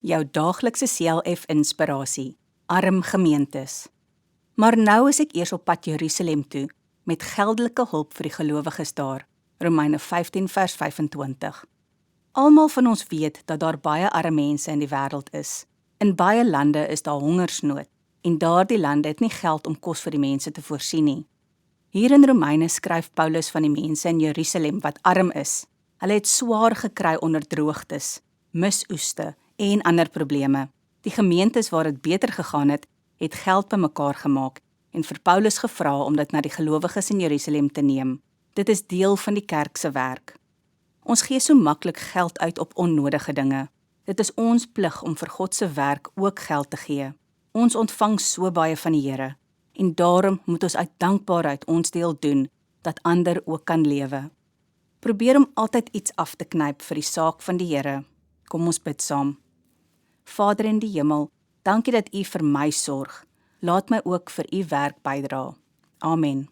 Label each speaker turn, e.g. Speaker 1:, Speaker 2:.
Speaker 1: jou daaglikse CLF-inspirasie, arm gemeentes. Maar nou is ek eers op pad Jerusalem toe, met geldelike hulp vir die gelowiges daar, Romeine 15 vers 25. Almal van ons weet dat daar baie arme mense in die wêreld is. In baie lande is daar hongersnood, en daardie lande het nie geld om kos vir die mense te voorsien nie. Hier in Romeine skryf Paulus van die mense in Jerusalem wat arm is. Hulle het swaar gekry onder droogtes, misoeste en ander probleme. Die gemeentes waar dit beter gegaan het geld bymekaar gemaak en vir Paulus gevra om dit na die gelowiges in Jerusalem te neem. Dit is deel van die kerk se werk. Ons gee so maklik geld uit op onnodige dinge. Dit is ons plig om vir God se werk ook geld te gee. Ons ontvang so baie van die Here en daarom moet ons uit dankbaarheid ons deel doen, dat ander ook kan lewe. Probeer om altyd iets af te knyp vir die saak van die Here. Kom ons bid saam. Vader in die hemel, dankie dat U vir my sorg. Laat my ook vir U werk bydra. Amen.